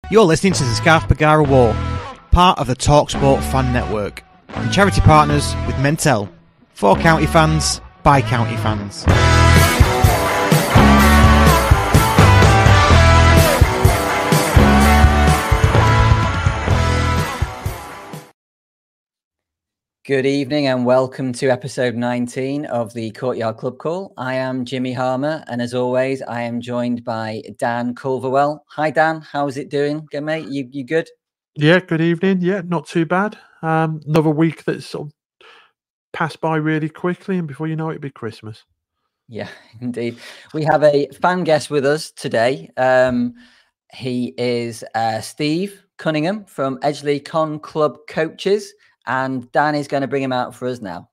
You're listening to the Scarf Bagara War, part of the Talksport Fan Network, and charity partners with Mentel, for county fans, by county fans. Good evening and welcome to episode 19 of the Courtyard Clubcall. I am Jimmy Harmer, and as always, I am joined by Dan Culverwell. Hi, Dan. How's it doing? Good, mate? You good? Yeah, good evening. Yeah, not too bad. Another week that's sort of passed by really quickly, and before you know it, it'll be Christmas. Yeah, indeed. We have a fan guest with us today. He is Steve Cunningham from Edgeley Con Club Coaches, and Dan is going to bring him out for us now.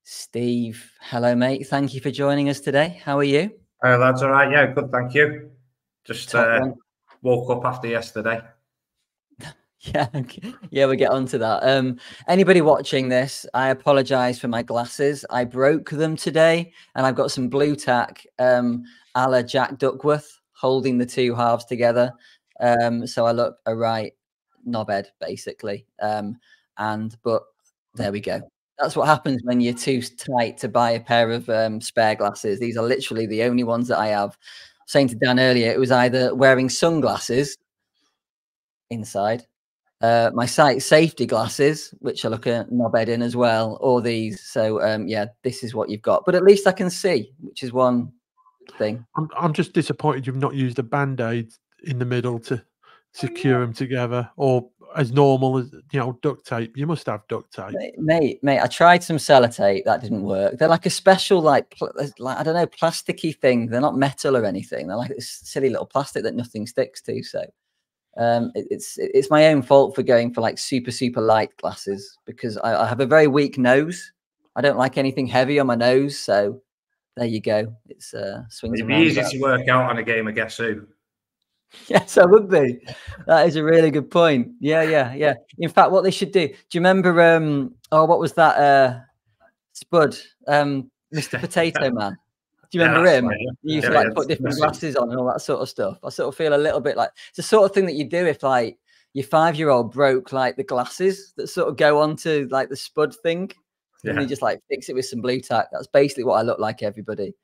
Steve, hello, mate. Thank you for joining us today. How are you? Lads, all right. Yeah, good. Thank you. Just woke up after yesterday. Yeah, we'll get on to that. Anybody watching this, I apologize for my glasses. I broke them today, and I've got some blue tack a la Jack Duckworth holding the two halves together. So I look a right knobhead, basically. But there we go. That's what happens when you're too tight to buy a pair of spare glasses. These are literally the only ones that I have. Saying to Dan earlier, it was either wearing sunglasses inside, my sight safety glasses, which I look a knobhead in as well, or these. So yeah, this is what you've got. But at least I can see, which is one thing. I'm just disappointed you've not used a band-aid in the middle to secure them together, or as normal as duct tape. You must have duct tape, mate. I tried some sellotape, that didn't work. They're like a special like I don't know, plasticky thing. They're not metal or anything. They're like this silly little plastic that nothing sticks to. So it's my own fault for going for like super light glasses, because I have a very weak nose. I don't like anything heavy on my nose. So there you go. It's swings. It'd be easy to work out on a game of Guess Who. Yes, I would be. That is a really good point. Yeah. In fact, what they should do. Do you remember? What was that? Spud, Mr. Potato Man. Do you remember him? Right, yeah. He used to put different glasses on and all that sort of stuff. I sort of feel a little bit like it's the sort of thing that you do if like your 5-year-old broke like the glasses that sort of go onto like the Spud thing. And you just like fix it with some blue tack. That's basically what I look like, everybody.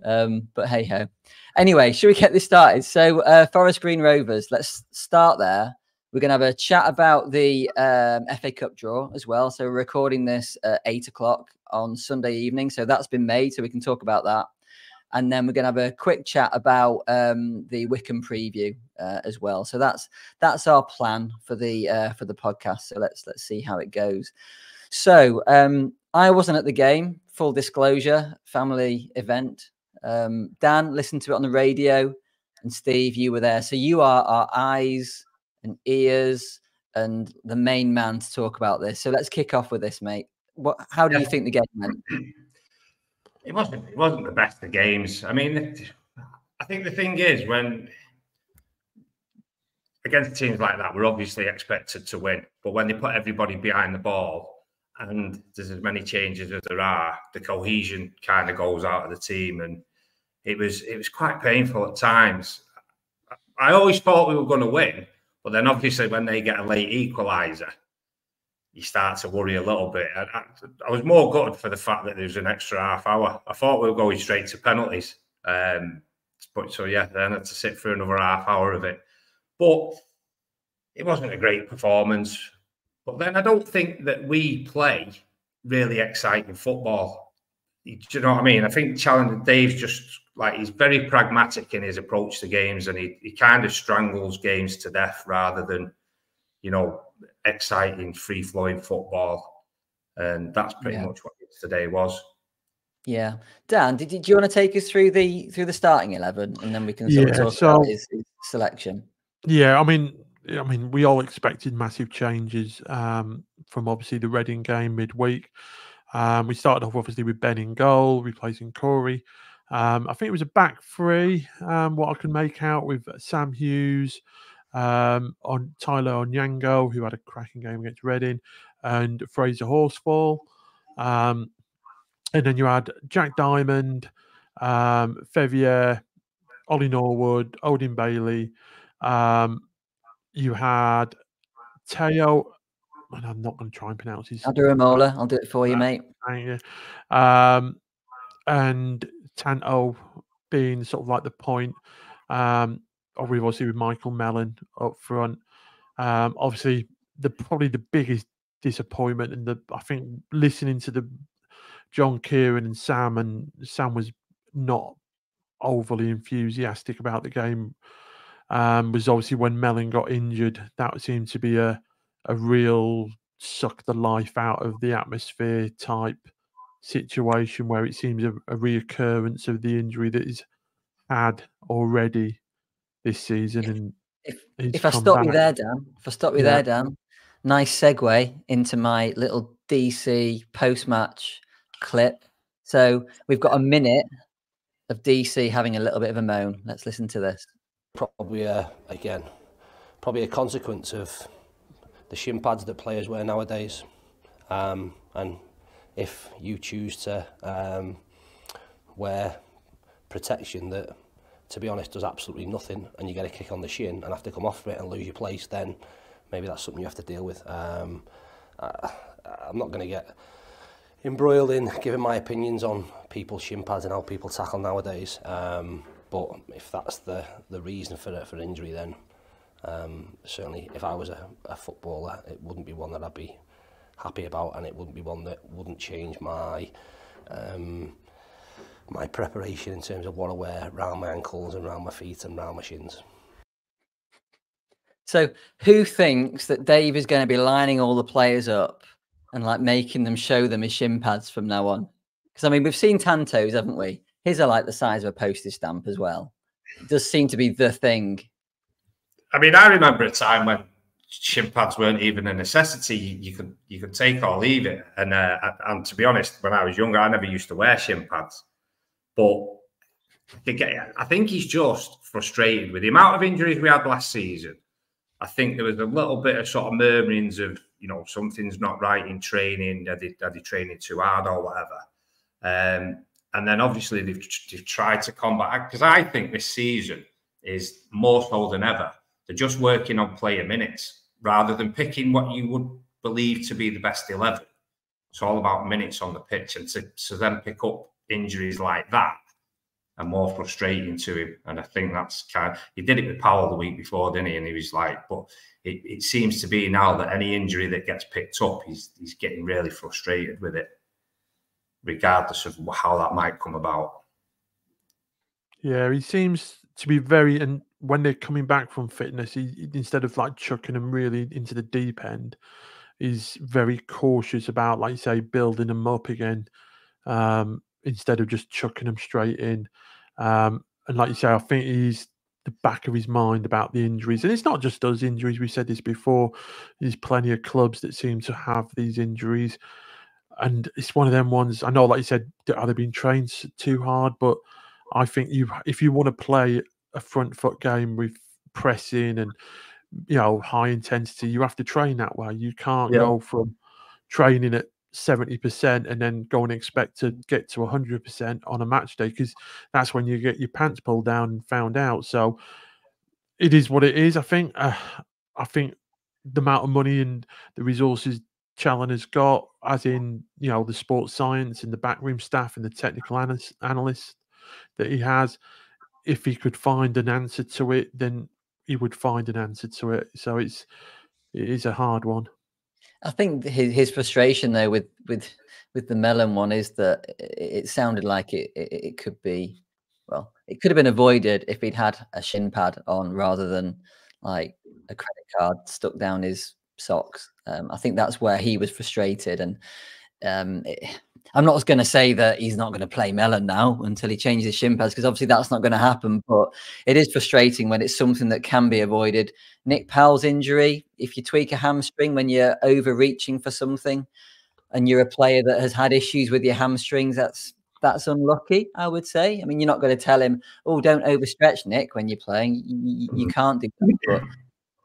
But hey ho. Anyway, should we get this started? So Forest Green Rovers, let's start there. We're going to have a chat about the FA Cup draw as well. So we're recording this at 8 o'clock on Sunday evening. So that's been made, so we can talk about that. And then we're going to have a quick chat about the Wycombe preview as well. So that's our plan for the podcast. So let's see how it goes. So I wasn't at the game, full disclosure, family event. Dan listened to it on the radio, and Steve, you were there. So you are our eyes and ears and the main man to talk about this. So let's kick off with this, mate. How do you think the game went? It wasn't the best of games. I mean, I think the thing is, when against teams like that, we're obviously expected to win. But when they put everybody behind the ball and there's as many changes as there are, the cohesion kind of goes out of the team, and it was quite painful at times. I always thought we were going to win, but then obviously when they get a late equaliser, you start to worry a little bit. I was more gutted for the fact that there was an extra half hour. I thought we were going straight to penalties. But so, yeah, then I had to sit through another half hour of it. But it wasn't a great performance. But then I don't think that we play really exciting football. Do you know what I mean? I think Challenger Dave's just like, he's very pragmatic in his approach to games, and he kind of strangles games to death rather than, exciting, free-flowing football. And that's pretty much what today was. Yeah. Dan, did you want to take us through the starting 11, and then we can sort of talk about his selection? Yeah, I mean, we all expected massive changes from obviously the Reading game midweek. We started off obviously with Ben in goal, replacing Corey. I think it was a back three, what I can make out, with Sam Hughes, on Tyler Onyango, who had a cracking game against Reading, and Fraser Horsfall. And then you had Jack Diamond, Fevier, Ollie Norwood, Odin Bailey. You had Teo, and I'm not going to try and pronounce his. I'll do Ramola. I'll do it for you, mate. Thank you. And Tanto being sort of like the point. Obviously with Michael Mellon up front. Obviously, probably the biggest disappointment, and I think listening to the John Kieran and Sam was not overly enthusiastic about the game. Was obviously when Mellon got injured. That seemed to be a real suck the life out of the atmosphere type situation, where it seems a reoccurrence of the injury that he's had already this season. And if I stop you there, Dan, nice segue into my little DC post-match clip. So we've got a minute of DC having a little bit of a moan. Let's listen to this. Probably a consequence of the shin pads that players wear nowadays. And if you choose to wear protection that, to be honest, does absolutely nothing, and you get a kick on the shin and have to come off of it and lose your place, then maybe that's something you have to deal with. I'm not going to get embroiled in giving my opinions on people's shin pads and how people tackle nowadays. But if that's the reason for injury, then certainly if I was a footballer, it wouldn't be one that I'd be happy about, and it wouldn't be one that wouldn't change my my preparation in terms of what I wear around my ankles and around my feet and around my shins. So who thinks that Dave is going to be lining all the players up and like making them show them his shin pads from now on? Because I mean, we've seen Tanto's, haven't we? His are like the size of a postage stamp as well. It does seem to be the thing. I mean, I remember a time when shin pads weren't even a necessity. You could take or leave it. And to be honest, when I was younger, I never used to wear shin pads. But I think he's just frustrated with the amount of injuries we had last season. I think there was a little bit of sort of murmurings of, you know, something's not right in training. Are they training too hard or whatever? And then obviously they've tried to combat, because I think this season is more so than ever. They're just working on player minutes rather than picking what you would believe to be the best 11. It's all about minutes on the pitch, and to then pick up injuries like that are more frustrating to him. And I think that's he did it with Powell the week before, didn't he? And he was like, but it seems to be now that any injury that gets picked up, he's getting really frustrated with it, regardless of how that might come about. Yeah, he seems to be very, and when they're coming back from fitness, he instead of like chucking them really into the deep end, he's very cautious about, like you say, building them up again, instead of just chucking them straight in. And like you say, I think he's the back of his mind about the injuries. And it's not just those injuries. We said this before. There's plenty of clubs that seem to have these injuries. And it's one of them ones, I know, like you said, are they being trained too hard? But I think if you want to play a front foot game with pressing and, you know, high intensity, you have to train that way. You can't go from training at 70% and then go and expect to get to 100% on a match day, because that's when you get your pants pulled down and found out. So it is what it is. I think the amount of money and the resources Challen has got, as in, you know, the sports science and the backroom staff and the technical analysts that he has, if he could find an answer to it, then he would find an answer to it. So it is a hard one. I think his frustration though with the Mellon one is that it sounded like it could be, well, it could have been avoided if he'd had a shin pad on rather than like a credit card stuck down his socks. I think that's where he was frustrated, and I'm not going to say that he's not going to play Mellon now until he changes his shin pads, because obviously that's not going to happen. But it is frustrating when it's something that can be avoided. Nick Powell's injury, if you tweak a hamstring when you're overreaching for something, and you're a player that has had issues with your hamstrings, that's unlucky, I would say. I mean, you're not going to tell him, oh, don't overstretch, Nick, when you're playing. You can't do that. But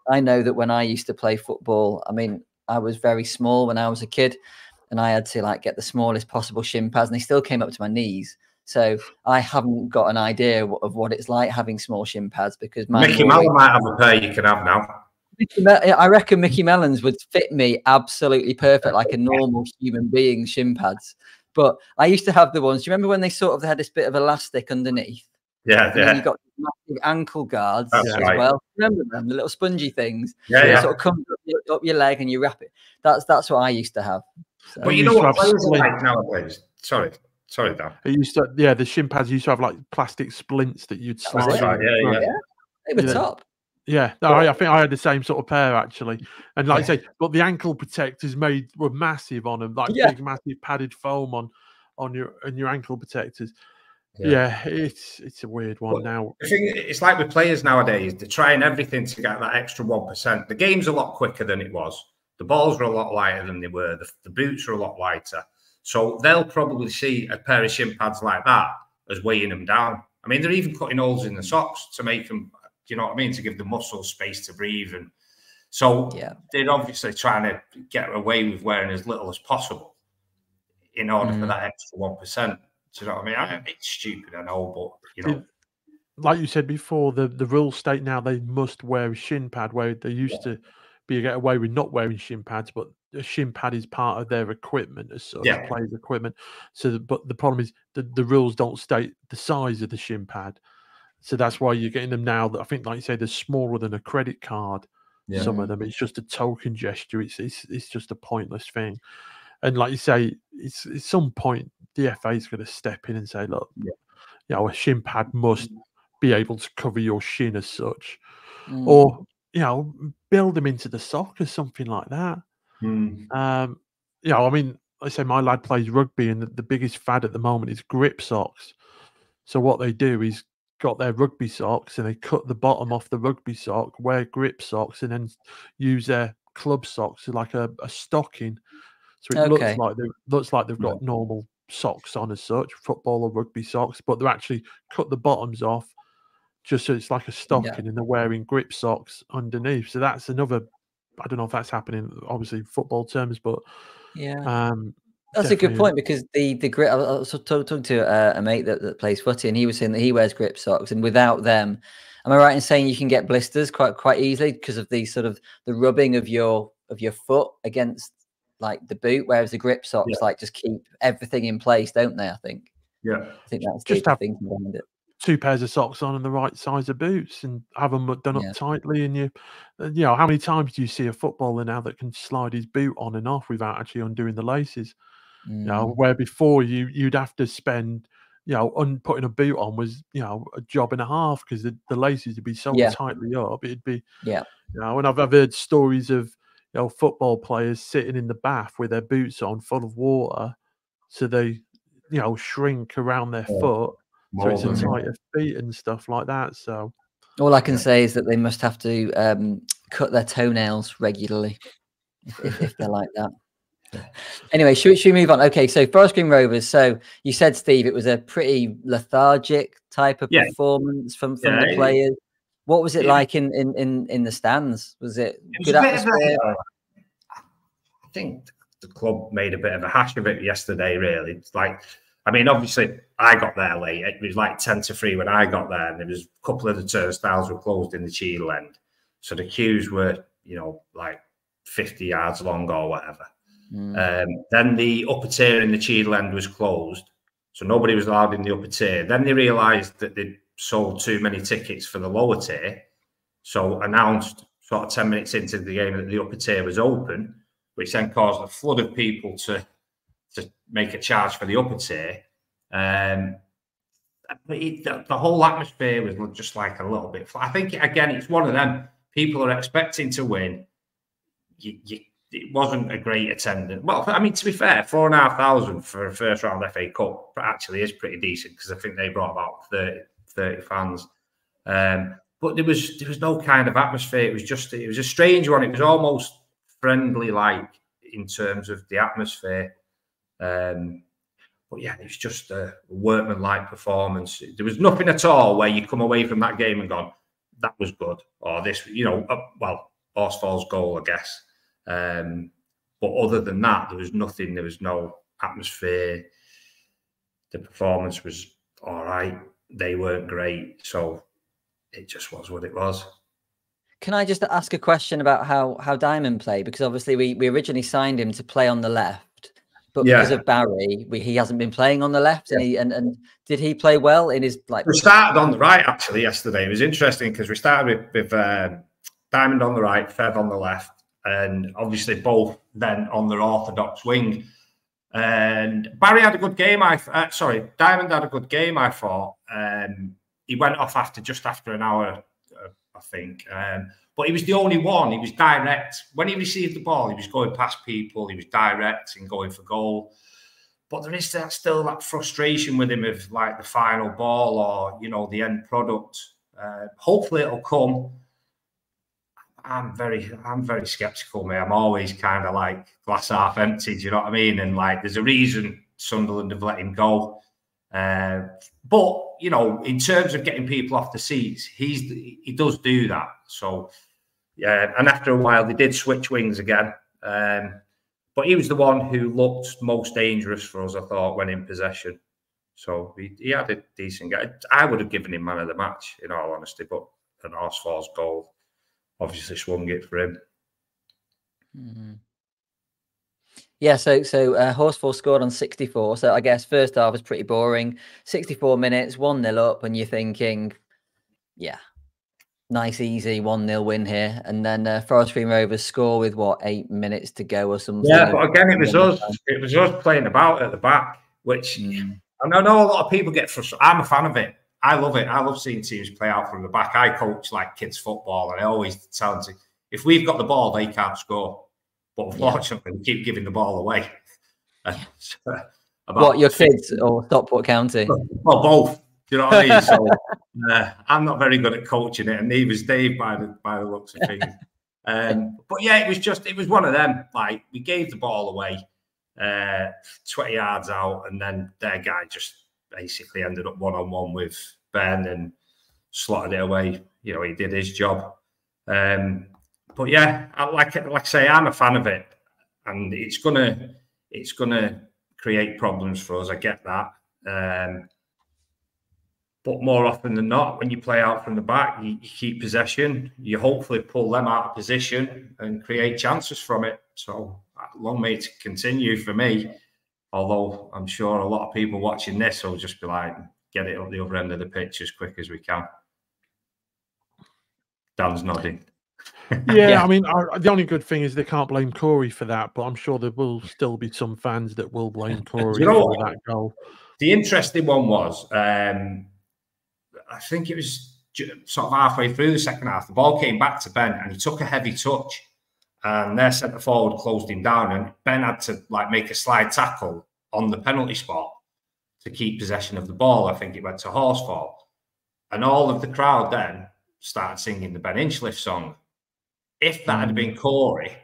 I know that when I used to play football, I mean, I was very small when I was a kid. and I had to like get the smallest possible shin pads, and they still came up to my knees. So I haven't got an idea of what it's like having small shin pads, because Mickey Mellon might have a pair you can have now. I reckon Mickey Mellon's would fit me absolutely perfect, like a normal human being shin pads. But I used to have the ones. Do you remember when they had this bit of elastic underneath? Yeah, and then you got massive ankle guards as well. Remember them, the little spongy things? Yeah, sort of come up your leg and you wrap it. That's what I used to have. So. But you know what players are like nowadays? Sorry, Dan. It used to, the shin pads used to have like plastic splints that you'd slide. Right, yeah. They were top. Yeah, no, I think I had the same sort of pair actually, and like I say, but the ankle protectors were massive on them, like big, massive padded foam on your ankle protectors. Yeah, it's a weird one now. I think it's like with players nowadays; they're trying everything to get that extra 1%. The game's a lot quicker than it was. The balls are a lot lighter than they were. The boots are a lot lighter, so they'll probably see a pair of shin pads like that as weighing them down. I mean, they're even cutting holes in the socks to make them. Do you know what I mean? To give the muscles space to breathe. And so they're obviously trying to get away with wearing as little as possible in order for that extra 1%. Do you know what I mean? It's stupid, I know, but, like you said before, the rules state now they must wear a shin pad, where they used to be get away with not wearing shin pads, but a shin pad is part of their equipment as such, players' equipment. So, but the problem is the rules don't state the size of the shin pad. So that's why you're getting them now that I think, like you say, they're smaller than a credit card. Yeah. Some of them, it's just a token gesture. It's just a pointless thing. And like you say, it's at some point the FA is going to step in and say, look, a shin pad must be able to cover your shin as such, or build them into the sock or something like that. I mean, I say my lad plays rugby, and the biggest fad at the moment is grip socks. So what they do is got their rugby socks and they cut the bottom off the rugby sock, wear grip socks, and then use their club socks like a stocking. So it looks like they've got normal socks on as such, football or rugby socks, but they're actually cut the bottoms off just so it's like a stocking, and they're wearing grip socks underneath. So that's another. I don't know if that's happening, obviously football terms, but that's a good point, because the grip. I was talking to a mate that plays footy, and he was saying that he wears grip socks, and without them, am I right in saying you can get blisters quite easily because of the sort of the rubbing of your foot against like the boot, whereas the grip socks like just keep everything in place, don't they? I think. Yeah, I think that's just the thinking behind it. 2 pairs of socks on and the right size of boots, and have them done up tightly. And how many times do you see a footballer now that can slide his boot on and off without actually undoing the laces? Where before you'd have to spend, putting a boot on was, a job and a half, because the laces would be so tightly up. It'd be, and I've heard stories of, football players sitting in the bath with their boots on full of water, so they, shrink around their foot. So it's a tighter feet and stuff like that. So all I can say is that they must have to cut their toenails regularly if they're like that. Anyway, should we move on? Okay, so Forest Green Rovers. So you said, Steve, it was a pretty lethargic type of performance from the players. What was it like in the stands? Was it good atmosphere? I think the club made a bit of a hash of it yesterday, really. It's like, I mean, obviously, I got there late. It was like 10 to 3 when I got there, and there was a couple of the turnstiles were closed in the Cheadle end. So the queues were, like 50 yards long or whatever. Then the upper tier in the Cheadle end was closed, so nobody was allowed in the upper tier. Then they realised that they'd sold too many tickets for the lower tier, so announced sort of 10 minutes into the game that the upper tier was open, which then caused a flood of people to make a charge for the upper tier. The whole atmosphere was just like a little bit flat. I think, again, it's one of them. People are expecting to win. It wasn't a great attendance. Well, I mean, to be fair, 4,500 for a first round FA Cup actually is pretty decent, because I think they brought about 30 fans. But there was no kind of atmosphere. It was a strange one. It was almost friendly, like, in terms of the atmosphere. But yeah, it was just a workmanlike performance. There was nothing at all where you come away from that game and gone, that was good, or this, Horsfall's goal, I guess. But other than that, there was nothing. There was no atmosphere. The performance was all right. They weren't great. So it just was what it was. Can I just ask a question about how Diamond played? Because obviously we originally signed him to play on the left, but because of Barry, he hasn't been playing on the left. And did he play well in his like? We started on the right actually yesterday. It was interesting because we started with Diamond on the right, Fev on the left, and obviously both then on their orthodox wing. And Barry had a good game. Diamond had a good game. I thought he went off just after an hour. I think, but he was the only one. He was direct when he received the ball. He was going past people. He was direct and going for goal. But there is still that frustration with him of like the final ball or the end product. Hopefully it'll come. I'm very skeptical, mate. I'm always kind of like glass half empty. Do you know what I mean? And like, there's a reason Sunderland have let him go. But in terms of getting people off the seats, he does do that. So yeah, and after a while they did switch wings again. But he was the one who looked most dangerous for us, I thought, when in possession. So he had a decent game. I would have given him man of the match, in all honesty, but an Horsfall's goal obviously swung it for him. Mm-hmm. Yeah, so Horsfall scored on 64. So I guess first half was pretty boring. 64 minutes, 1-0 up, and you're thinking, yeah, nice, easy 1-0 win here. And then Forest Green Rovers score with 8 minutes to go or something. Yeah, but again, it was us. It was us playing about at the back, which I know a lot of people get frustrated. I'm a fan of it. I love it. I love seeing teams play out from the back. I coach like kids football, and I always tell them if we've got the ball, they can't score. But unfortunately, we keep giving the ball away. What, your kids or Stockport County? Well, both. Do you know what I mean? So I'm not very good at coaching it, and neither is Dave by the looks of things. But yeah, it was one of them. Like, we gave the ball away 20 yards out, and then their guy just basically ended up one-on-one with Ben and slotted it away. He did his job. But yeah, like I say, I'm a fan of it, and it's gonna create problems for us. I get that, but more often than not, when you play out from the back, you keep possession. You hopefully pull them out of position and create chances from it. So long may it continue for me. Although I'm sure a lot of people watching this will just be like, get it up the other end of the pitch as quick as we can. Dan's nodding. Yeah, I mean, the only good thing is they can't blame Corey for that, but I'm sure there will still be some fans that will blame Corey for that goal. The interesting one was, I think it was sort of halfway through the second half, the ball came back to Ben and he took a heavy touch, and their centre forward closed him down, and Ben had to make a slide tackle on the penalty spot to keep possession of the ball. I think it went to Horsfall, and all of the crowd then started singing the Ben Inchliff song. If that had been Corey,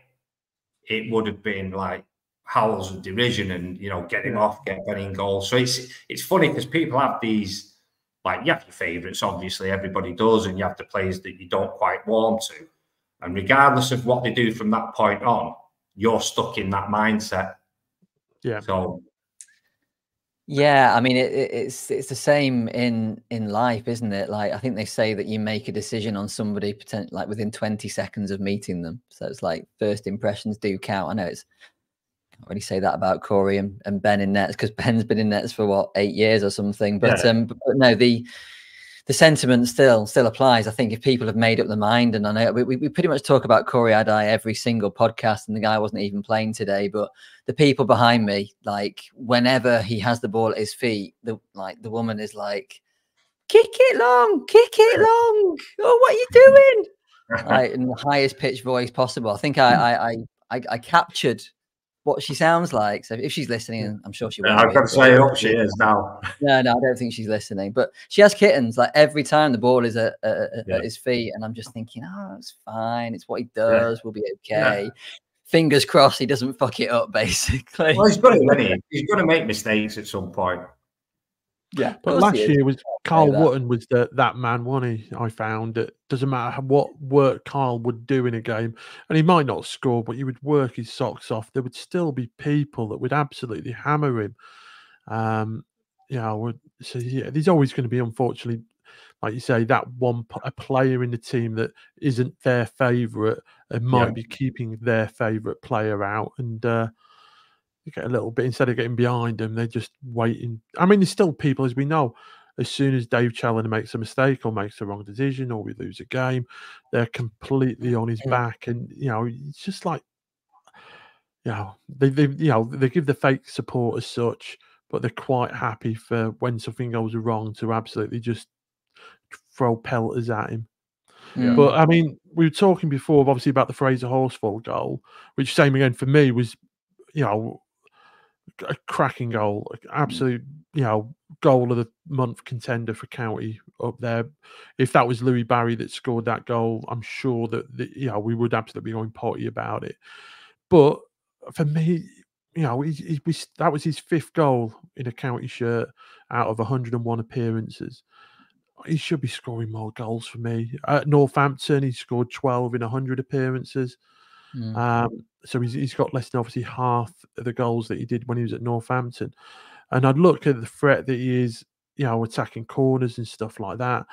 it would have been like howls of derision and get him off, get Ben in goal. So it's funny because people have these, like, you have your favourites, obviously everybody does, and you have the players that you don't quite warm to, and regardless of what they do from that point on, you're stuck in that mindset. Yeah. So. Yeah, I mean, it's the same in life, isn't it? Like, I think they say that you make a decision on somebody like within 20 seconds of meeting them. So it's like first impressions do count. I know can't really say that about Corey and Ben in nets, because Ben's been in nets for 8 years or something. But but no, the sentiment still applies. I think if people have made up their mind, and I know we pretty much talk about Corey Adai every single podcast, and the guy wasn't even playing today, but the people behind me, like, whenever he has the ball at his feet, the woman is like, kick it long. Oh, what are you doing? Like, in the highest pitched voice possible. I think I captured what she sounds like. So if she's listening, I'm sure she will. I've got to say, I hope she is now. No, I don't think she's listening. But she has kittens. Like, every time the ball is at his feet, and I'm just thinking, oh, it's fine. It's what he does. We'll be okay. Yeah. Fingers crossed he doesn't fuck it up, basically. Well, he's got to make mistakes at some point. Yeah, But last year was Carl Wootton was that man, wasn't he? I found it doesn't matter what work Carl would do in a game, and he might not score, but he would work his socks off. There would still be people that would absolutely hammer him. So yeah, there's always going to be, unfortunately, like you say, that a player in the team that isn't their favourite and might be keeping their favourite player out, and you get a little bit, instead of getting behind them, they're just waiting. I mean, there's still people, as we know, as soon as Dave Challoner makes a mistake or makes the wrong decision or we lose a game, they're completely on his back, and it's just like, they give the fake support as such, but they're quite happy for when something goes wrong to absolutely just throw pelters at him. But I mean, we were talking before, obviously, about the Fraser Horsfall goal, which, same again for me, was a cracking goal, absolute goal of the month contender for County up there. If that was Louis Barry that scored that goal, I'm sure that we would absolutely be going potty about it. But for me, that was his 5th goal in a County shirt out of 101 appearances. He should be scoring more goals for me. At Northampton, he scored 12 in 100 appearances. So he's got less than obviously half of the goals that he did when he was at Northampton. And I'd look at the threat that he is, attacking corners and stuff like that.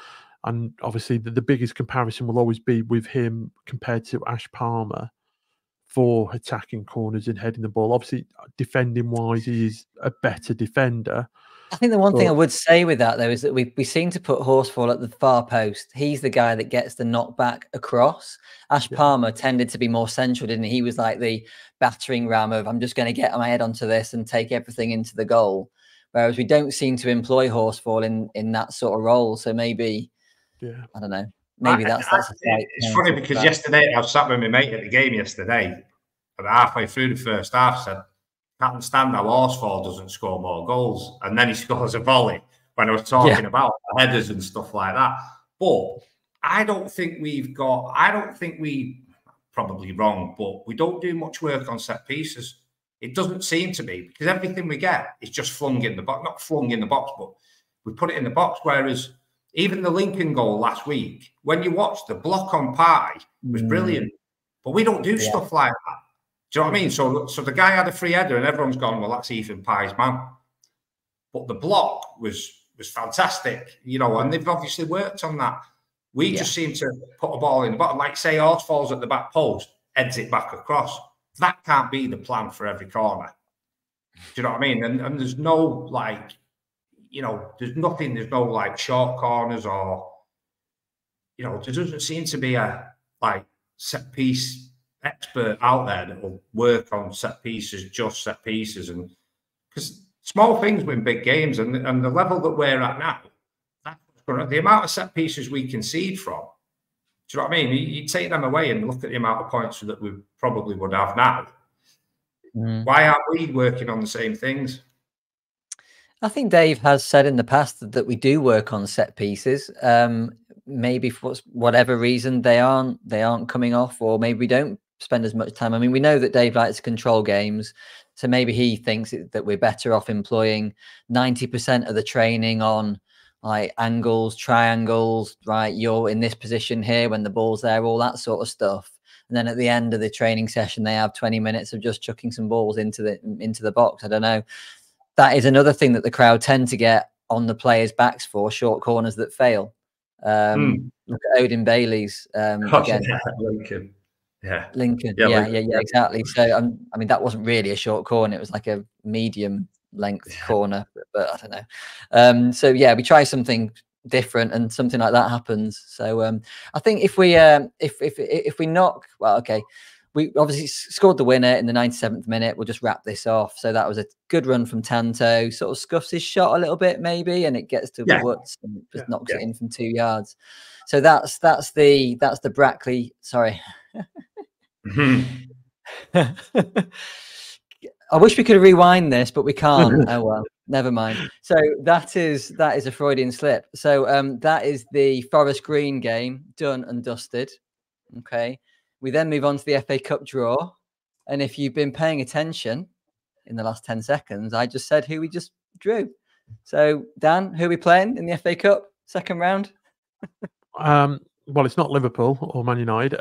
And obviously the biggest comparison will always be with him compared to Ash Palmer for attacking corners and heading the ball. Obviously, defending wise, he is a better defender. I think the one thing I would say with that, though, is that we seem to put Horsfall at the far post. He's the guy that gets the knockback across. Ash Palmer tended to be more central, didn't he? He was like the battering ram of, I'm just going to get my head onto this and take everything into the goal. Whereas we don't seem to employ Horsfall in that sort of role. So maybe, I don't know. Maybe that's it's funny because yesterday I was sat with my mate at the game yesterday, and halfway through the first half said, can't understand how Horsfall doesn't score more goals. And then he scores a volley when I was talking about headers and stuff like that. But I don't think we probably wrong, but we don't do much work on set pieces. It doesn't seem to be, because everything we get is just flung in the box, not flung in the box, but we put it in the box. Whereas even the Lincoln goal last week, when you watch the block on Pye, was brilliant. But we don't do stuff like that. Do you know what I mean? So the guy had a free header and everyone's gone, well, that's Ethan Pye's man. But the block was fantastic, and they've obviously worked on that. We just seem to put a ball in the bottom, like say Horsfall's at the back post, heads it back across. That can't be the plan for every corner. Do you know what I mean? And there's no there's no like short corners or, there doesn't seem to be a set piece expert out there that will work on set pieces, and because small things win big games, and the level that we're at now, the amount of set pieces we concede from, do you know what I mean? You take them away and look at the amount of points that we probably would have now. Why aren't we working on the same things? I think Dave has said in the past that we do work on set pieces. Maybe for whatever reason they aren't coming off, or maybe we don't spend as much time. I mean, we know that Dave likes to control games, so maybe he thinks that we're better off employing 90% of the training on like angles, triangles, right? You're in this position here when the ball's there, all that sort of stuff. And then at the end of the training session, they have 20 minutes of just chucking some balls into the box. I don't know. That is another thing that the crowd tend to get on the players' backs for, short corners that fail. Look at Odin Bailey's again. Lincoln. Lincoln. Yeah, exactly. So I mean, that wasn't really a short corner. It was like a medium length corner, but I don't know. So yeah, we try something different, and something like that happens. So I think if we knock, well, okay, we obviously scored the winner in the 97th minute. We'll just wrap this off. So that was a good run from Tanto. Sort of scuffs his shot a little bit, maybe, and it gets to Woods and just knocks it in from 2 yards. So that's the Brackley. Sorry. I wish we could rewind this, but we can't. Oh well, never mind. So that is a Freudian slip. So that is the Forest Green game done and dusted. Okay. We then move on to the FA Cup draw. And if you've been paying attention in the last 10 seconds, I just said who we just drew. So, Dan, who are we playing in the FA Cup second round? Well, it's not Liverpool or Man United.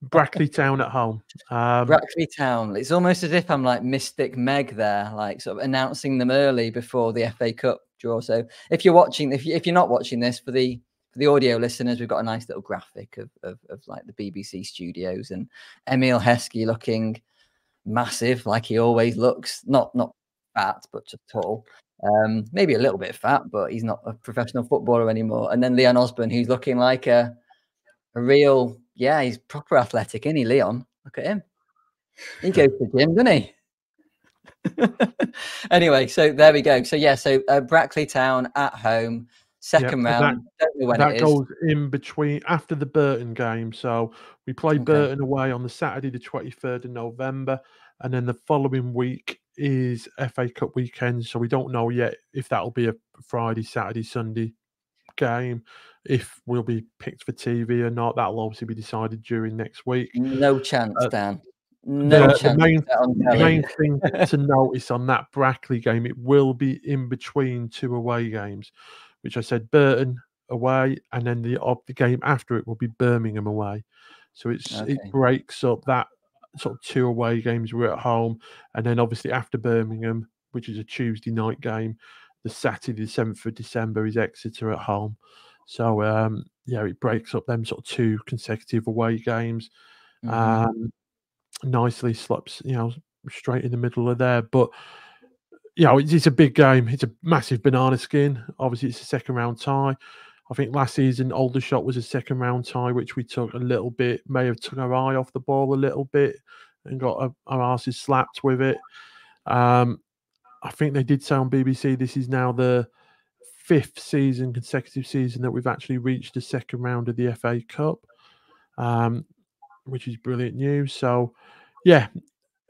Brackley Town at home. Brackley Town. It's almost as if I'm like Mystic Meg there, like sort of announcing them early before the FA Cup draw. So if you're watching, if you're not watching this, for the audio listeners, we've got a nice little graphic of like the BBC studios and Emil Heskey looking massive, like he always looks. Not fat, but just tall. Maybe a little bit fat, but he's not a professional footballer anymore. And then Leon Osborne, who's looking like a real, yeah, he's proper athletic, isn't he, Leon? Look at him. He goes to the gym, doesn't he? Anyway, so there we go. So yeah, so Brackley Town at home, second round. Don't know when that it is. goes in between after the Burton game. So we play Burton away on the Saturday, the 23rd of November, and then the following week is FA Cup weekend. So we don't know yet if that'll be a Friday, Saturday, Sunday game. If we'll be picked for TV or not, that'll obviously be decided during next week. No chance, Dan. No chance. The main thing to notice on that Brackley game, it will be in between two away games, which I said Burton away, and then the game after it will be Birmingham away. So it breaks up that sort of two away games. We're at home, and then obviously after Birmingham, which is a Tuesday night game, the Saturday, the 7th of December, is Exeter at home. So it breaks up them sort of two consecutive away games. Nicely slips, straight in the middle of there. But it's a big game. It's a massive banana skin. Obviously, it's a second round tie. I think last season Aldershot was a second round tie, which we took a little bit, may have took our eye off the ball a little bit and got our asses slapped with it. I think they did say on BBC this is now the 5th consecutive season that we've actually reached the second round of the FA Cup, which is brilliant news. So, yeah,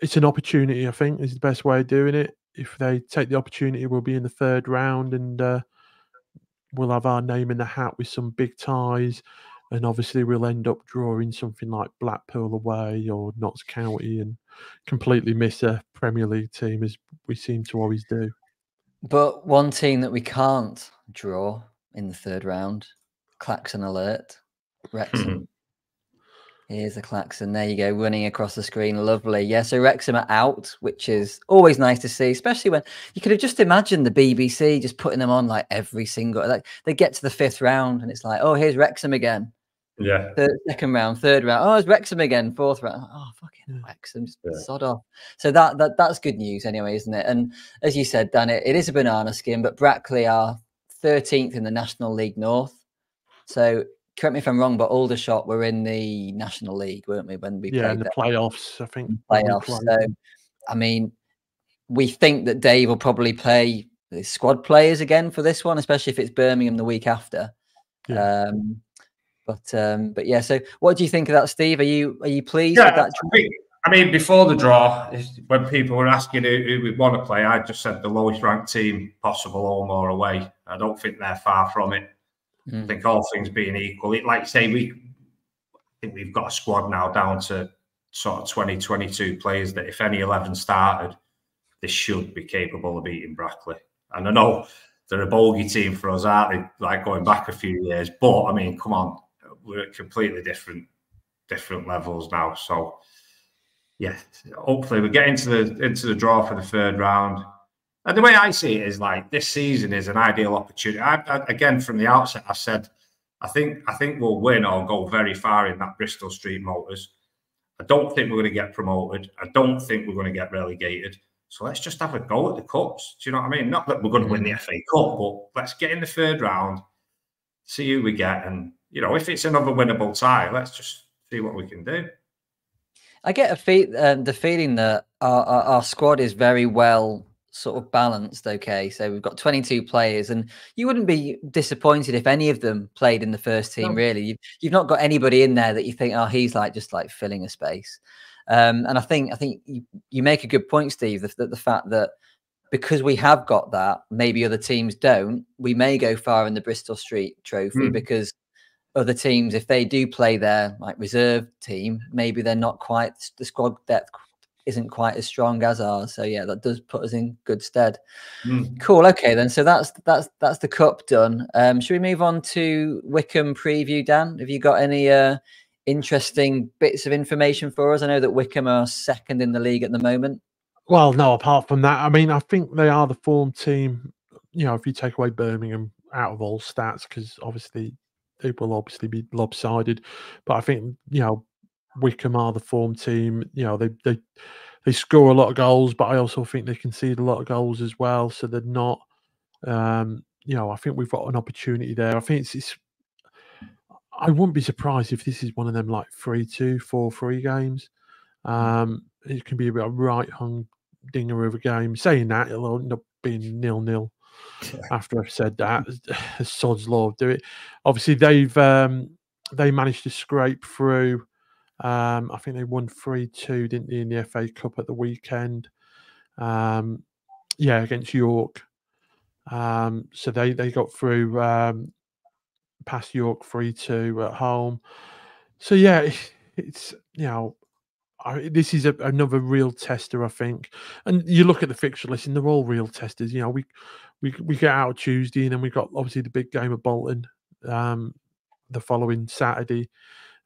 it's an opportunity, I think, is the best way of doing it. If they take the opportunity, we'll be in the third round and we'll have our name in the hat with some big ties. And obviously we'll end up drawing something like Blackpool away or Notts County and completely miss a Premier League team, as we seem to always do. But one team that we can't draw in the third round, Klaxon alert, Wrexham. Here's the klaxon. There you go, running across the screen. Lovely. Yeah, so Wrexham are out, which is always nice to see, especially when you could have just imagined the BBC just putting them on like every single, like they get to the 5th round and it's like, oh, here's Wrexham again. Yeah. Second round, third round. Oh, it's Wrexham again. 4th round. Oh, fucking Wrexham. Just sod off. So that's good news anyway, isn't it? And as you said, Dan, it is a banana skin, but Brackley are 13th in the National League North. So correct me if I'm wrong, but Aldershot were in the National League, weren't we, when we played in the playoffs, I think. Playoffs. So, I mean, we think that Dave will probably play the squad players again for this one, especially if it's Birmingham the week after. Yeah. But yeah, so what do you think of that, Steve? Are you pleased with that? I mean, before the draw, when people were asking who we'd want to play, I just said the lowest ranked team possible, home or away. I don't think they're far from it. I think all things being equal, like you say, I think we've got a squad now down to sort of 20, 22 players that if any 11 started, they should be capable of beating Brackley. And I know they're a bogey team for us, aren't they? Like going back a few years, but I mean, come on, we're at completely different levels now. So yeah, hopefully we get into the draw for the third round. And the way I see it is like this season is an ideal opportunity. Again, from the outset, I said I think we'll win or go very far in that Bristol Street Motors. I don't think we're going to get promoted. I don't think we're going to get relegated. So let's just have a go at the cups. Do you know what I mean? Not that we're going to win the FA Cup, but let's get in the third round, see who we get, and if it's another winnable tie, let's just see what we can do. I get the feeling that our squad is very well sort of balanced. Okay, so we've got 22 players, and you wouldn't be disappointed if any of them played in the first team. No. Really, you've not got anybody in there that you think, oh, he's just filling a space. And I think you make a good point, Steve. The fact that because we have got that, maybe other teams don't. We may go far in the Bristol Street Trophy because other teams, if they do play their reserve team, maybe they're not quite the squad depth isn't quite as strong as ours. So yeah, that does put us in good stead. Cool. Okay, then. So that's the cup done. Should we move on to Wycombe preview, Dan? Have you got any interesting bits of information for us? I know that Wycombe are second in the league at the moment. Well, no, apart from that, I mean, I think they are the form team, you know, if you take away Birmingham out of all stats, because obviously it will obviously be lopsided. But I think, you know, Wycombe are the form team. You know, they score a lot of goals, but I also think they concede a lot of goals as well. So they're not, you know, I think we've got an opportunity there. I think it's I wouldn't be surprised if this is one of them like 3-2, 4-3 games. It can be a right hung dinger of a game. Saying that, it'll end up being 0-0 after I've said that. Sod's law do it. Obviously, they managed to scrape through. I think they won 3-2, didn't they, in the FA Cup at the weekend? Yeah, against York. So they got through past York 3-2 at home. So yeah, it's, you know, this is another real tester, I think. And you look at the fixture list, and they're all real testers. You know, we get out Tuesday, and then we got obviously the big game of Bolton the following Saturday,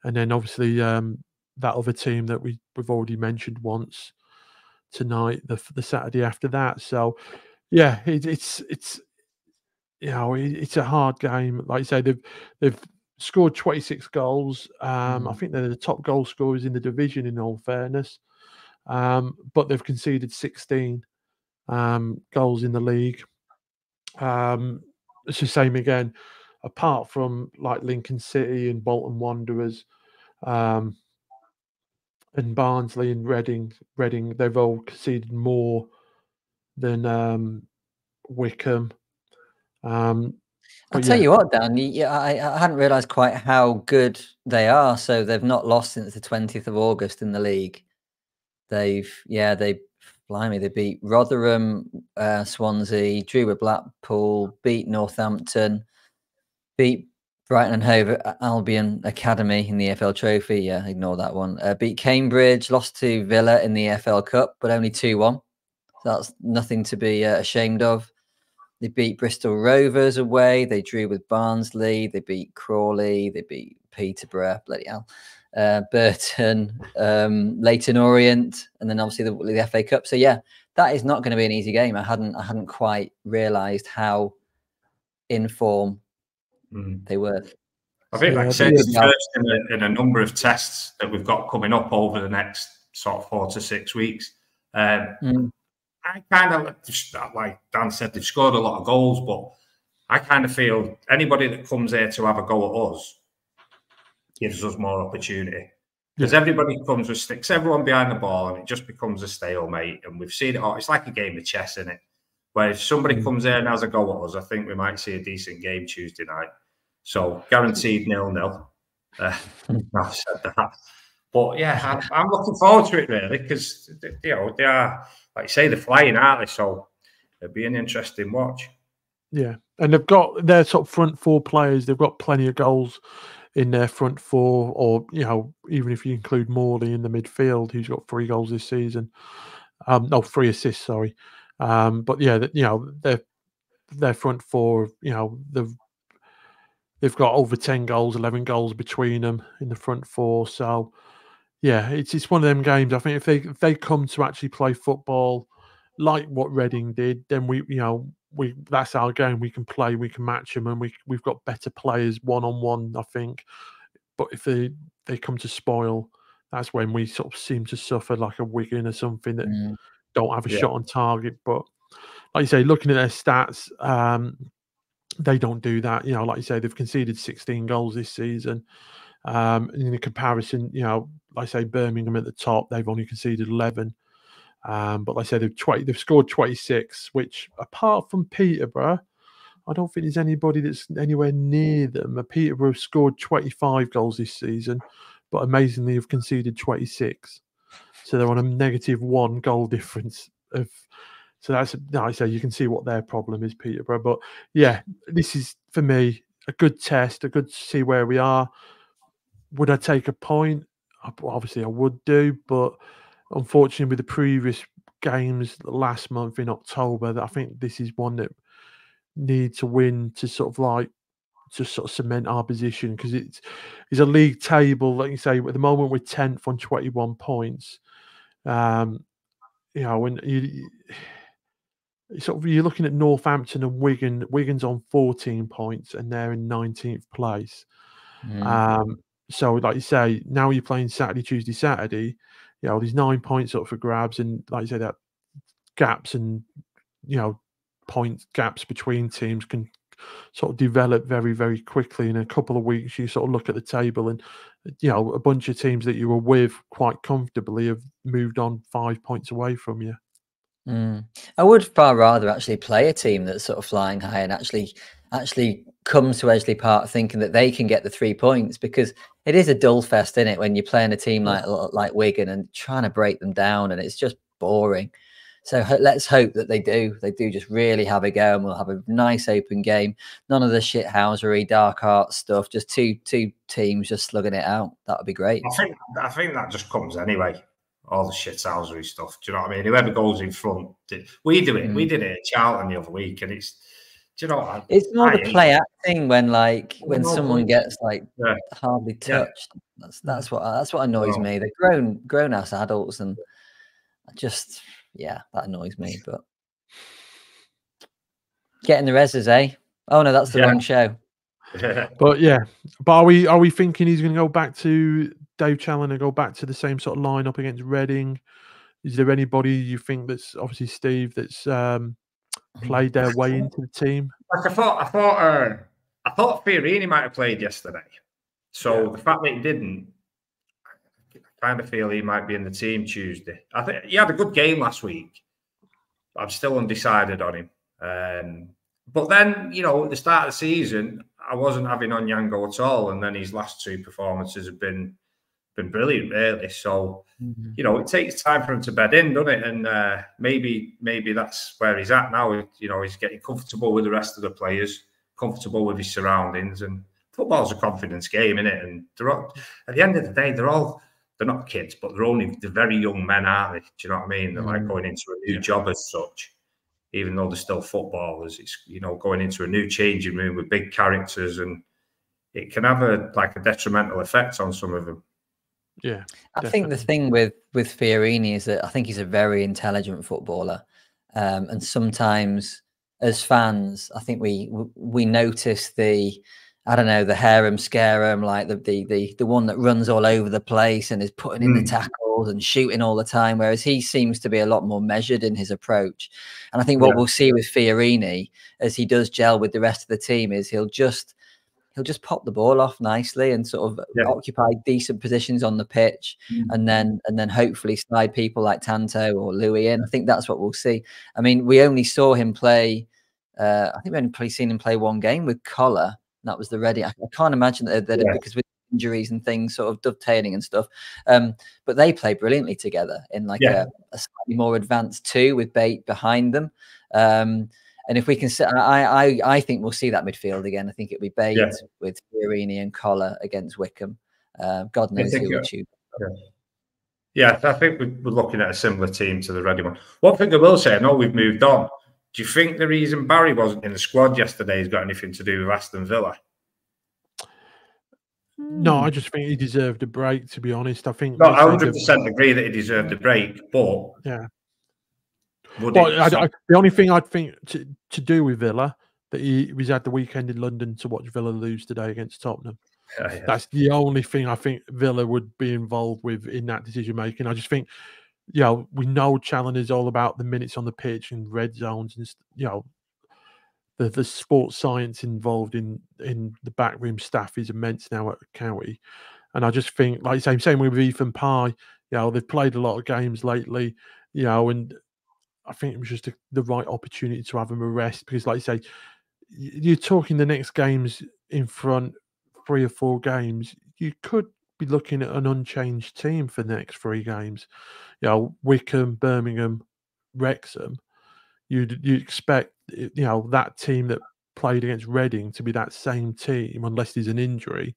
and then obviously that other team that we've already mentioned once tonight, the Saturday after that. So yeah, it's you know, it's a hard game. Like you say, they've scored 26 goals. I think they're the top goal scorers in the division, in all fairness. But they've conceded 16 goals in the league. It's the same again, apart from like Lincoln City and Bolton Wanderers, and Barnsley and Reading, they've all conceded more than Wycombe. I'll tell you what, Dan. I hadn't realised quite how good they are. So they've not lost since the 20th of August in the league. They beat Rotherham, Swansea, drew with Blackpool, beat Northampton, beat Brighton and Hove Albion Academy in the EFL Trophy. Yeah, ignore that one. Beat Cambridge, lost to Villa in the EFL Cup, but only 2-1. So that's nothing to be ashamed of. They beat Bristol Rovers away. They drew with Barnsley. They beat Crawley. They beat Peterborough. Bloody hell. Burton, Leyton Orient, and then obviously the FA Cup. So yeah, that is not going to be an easy game. I hadn't quite realised how in form they were. I think, like I said, it's first in a number of tests that we've got coming up over the next sort of 4 to 6 weeks. I kind of, like Dan said, they've scored a lot of goals, but I kind of feel anybody that comes here to have a go at us gives us more opportunity. Because everybody comes with sticks, everyone behind the ball, and it just becomes a stalemate. And we've seen it all. It's like a game of chess, isn't it? Where if somebody comes here and has a go at us, I think we might see a decent game Tuesday night. So guaranteed 0-0. I've said that. But yeah, I'm looking forward to it really, because you know they are, like you say, they're flying, aren't they? So it'll be an interesting watch. Yeah, and they've got their top front four players. They've got plenty of goals in their front four, or you know, even if you include Morley in the midfield, who's got 3 goals this season. 3 assists, sorry. But yeah, you know, their front four, you know, they've got over 10 goals, 11 goals between them in the front four. So yeah, it's one of them games. I think if they come to actually play football like what Reading did, then we that's our game. We can play, we can match them, and we've got better players one-on-one, I think. But if they come to spoil, that's when we sort of seem to suffer, like a Wigan or something that don't have a shot on target. But like you say, looking at their stats, they don't do that. You know, like you say, they've conceded 16 goals this season. In the comparison, you know, like I say, Birmingham at the top, they've only conceded 11. But like I say, they've scored 26, which apart from Peterborough, I don't think there's anybody that's anywhere near them. Peterborough have scored 25 goals this season, but amazingly have conceded 26. So they're on a -1 goal difference. So that's, like I say, you can see what their problem is, Peterborough. But yeah, this is, for me, a good test, a good to see where we are. Would I take a point? Obviously, I would do, but unfortunately, with the previous games last month in October, that I think this is one that need to win to sort of cement our position, because it's a league table, like you say, at the moment we're 10th on 21 points. When you're looking at Northampton and Wigan. Wigan's on 14 points and they're in 19th place. So like you say, now you're playing Saturday, Tuesday, Saturday, there's 9 points up for grabs, and like you say, that gaps and point gaps between teams can sort of develop very, very quickly. In a couple of weeks, you sort of look at the table and a bunch of teams that you were with quite comfortably have moved on 5 points away from you. I would far rather actually play a team that's sort of flying high and actually comes to Edgeley Park thinking that they can get the 3 points, because it is a dull fest, isn't it, when you're playing a team like Wigan and trying to break them down, and it's just boring. So let's hope that they do just really have a go, and we'll have a nice open game. None of the shithousery, dark art stuff. Just two teams just slugging it out. That would be great. I think that just comes anyway. All the shithousery stuff. Do you know what I mean? Whoever goes in front, we do it. We did it at Charlton the other week, and it's. Do you know what? It's more the play acting when someone gets hardly touched. Yeah. That's what annoys me. They're grown ass adults, and just. Yeah, that annoys me, but getting the reses, eh? Oh no, that's the wrong show. But are we thinking he's going to go back to Dave Challoner, go back to the same sort of lineup against Reading? Is there anybody you think that's obviously Steve that's played their way into the team? Like I thought Fiorini might have played yesterday, so the fact that he didn't. Kind of feel he might be in the team Tuesday. I think he had a good game last week. I'm still undecided on him. But then, at the start of the season, I wasn't having on Yango at all, and then his last two performances have been brilliant, really. So, it takes time for him to bed in, doesn't it? And maybe that's where he's at now. He's getting comfortable with the rest of the players, comfortable with his surroundings, and football's a confidence game, isn't it? And at the end of the day, they're not kids, but they're very young men, aren't they? Do you know what I mean? They're like going into a new job as such, even though they're still footballers. It's, going into a new changing room with big characters, and it can have a detrimental effect on some of them. Yeah. I think the thing with Fiorini is that I think he's a very intelligent footballer. And sometimes as fans, I think we notice the harem scarum, like the one that runs all over the place and is putting in the tackles and shooting all the time, whereas he seems to be a lot more measured in his approach. And I think what we'll see with Fiorini as he does gel with the rest of the team is he'll just pop the ball off nicely and sort of occupy decent positions on the pitch, and then hopefully slide people like Tanto or Louis in. I think that's what we'll see. I mean, we only saw him play. I think we only seen him play one game with Collar. That was the Reading. I can't imagine that because with injuries and things sort of dovetailing and stuff. But they play brilliantly together in a slightly more advanced two with Bate behind them. And if we can, I think we'll see that midfield again. I think it'll be Bate with Fiorini and Collar against Wickham. God knows who will choose. Yeah, I think we're looking at a similar team to the Reading one. One thing I will say, I know we've moved on. Do you think the reason Barry wasn't in the squad yesterday has got anything to do with Aston Villa? No, I just think he deserved a break, to be honest. I think. No, I 100% agree that he deserved a break, but the only thing I'd think to do with Villa, that he was at the weekend in London to watch Villa lose today against Tottenham. That's the only thing I think Villa would be involved with in that decision making. I just think. We know Challoner is all about the minutes on the pitch and red zones, and the sports science involved in the backroom staff is immense now at County. And I just think, like same with Ethan Pye. They've played a lot of games lately. And I think it was just the right opportunity to have him a rest, because, like you say, you're talking the next games in front, 3 or 4 games. You could be looking at an unchanged team for the next 3 games. Wickham, Birmingham, Wrexham. You expect that team that played against Reading to be that same team unless there's an injury.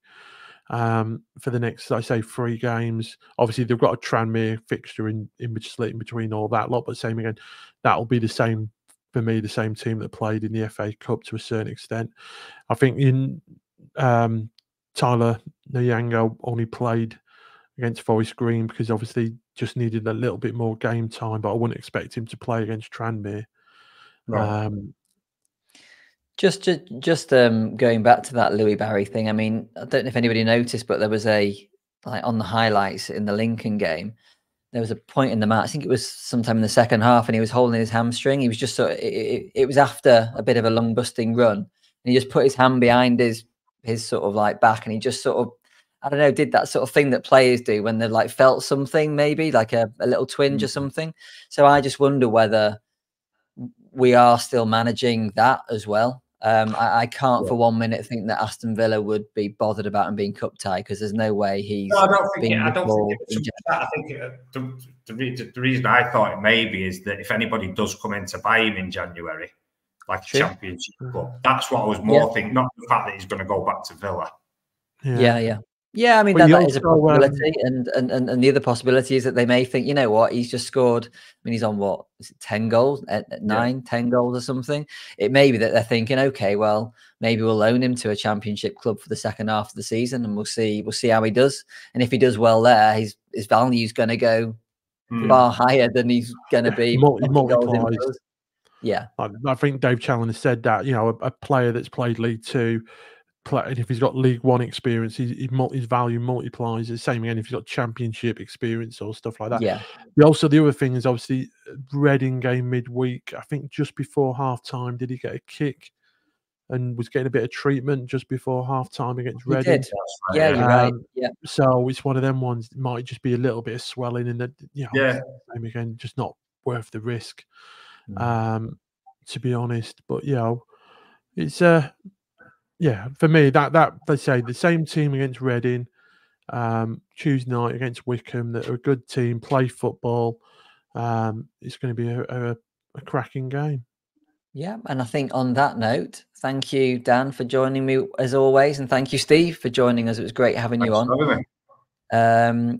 for the next, I say, 3 games. Obviously, they've got a Tranmere fixture in between all that lot, but same again, that'll be the same for me, the same team that played in the FA Cup to a certain extent. I think in Tyler Nyango only played against Forest Green because obviously just needed a little bit more game time, but I wouldn't expect him to play against Tranmere. Right. Just going back to that Louis Barry thing. I mean, I don't know if anybody noticed, but there was on the highlights in the Lincoln game, there was a point in the match. I think it was sometime in the second half, and he was holding his hamstring. He was just it was after a bit of a lung busting run, and he just put his hand behind his sort of like back, and he just sort of, I don't know, did that sort of thing that players do when they've like felt something, maybe like a little twinge or something. So I just wonder whether we are still managing that as well. I can't for 1 minute think that Aston Villa would be bothered about him being cup tie, because there's no way he's. No, I don't think I think the reason I thought it maybe is that if anybody does come in to buy him in January, like a Championship Cup, that's what I was more thinking, not the fact that he's going to go back to Villa. Yeah, I mean, that is a possibility. And the other possibility is that they may think, you know what, he's just scored. I mean, he's on what, is it 10 goals, 10 goals or something. It may be that they're thinking, okay, well, maybe we'll loan him to a Championship club for the second half of the season, and we'll see how he does. And if he does well there, his value is going to go far higher than he's going to be. Multiplies. Yeah, I think Dave Challoner said that, you know, a player that's played League Two, and if he's got League One experience, his value multiplies. The same again if he's got Championship experience or stuff like that. Yeah. Also, the other thing is obviously Reading game midweek. I think just before half time, did he get a kick and was getting a bit of treatment just before half time against Reading? Yeah, you're right. Yeah. So it's one of them ones. It might just be a little bit of swelling in the, you know, same again, just not worth the risk. To be honest, but you know, it's yeah, for me, that they say the same team against Reading, Tuesday night against Wickham, that are a good team, play football. It's going to be a cracking game. Yeah, and I think on that note, thank you, Dan, for joining me as always, and thank you, Steve, for joining us. It was great having you on.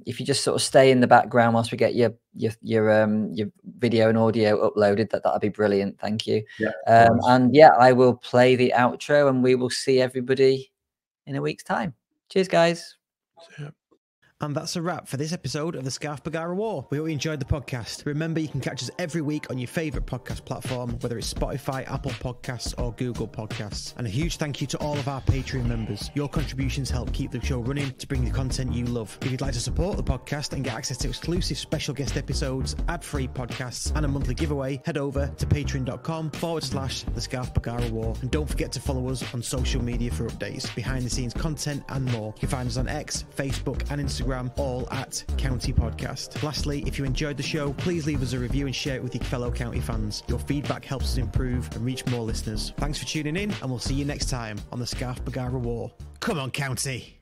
If you just sort of stay in the background whilst we get your video and audio uploaded, that'd be brilliant. Thank you. And yeah, I will play the outro, and we will see everybody in a week's time. Cheers, guys. And that's a wrap for this episode of the Scarf Bagara War. We hope you enjoyed the podcast. Remember, you can catch us every week on your favourite podcast platform, whether it's Spotify, Apple Podcasts or Google Podcasts. And a huge thank you to all of our Patreon members. Your contributions help keep the show running to bring the content you love. If you'd like to support the podcast and get access to exclusive special guest episodes, ad-free podcasts and a monthly giveaway, head over to patreon.com/the Scarf Bagara War. And don't forget to follow us on social media for updates, behind the scenes content and more. You can find us on X, Facebook and Instagram, all at County Podcast. Lastly, if you enjoyed the show, please leave us a review and share it with your fellow County fans. Your feedback helps us improve and reach more listeners. Thanks for tuning in, and we'll see you next time on the Scarf Bagara War. Come on, County!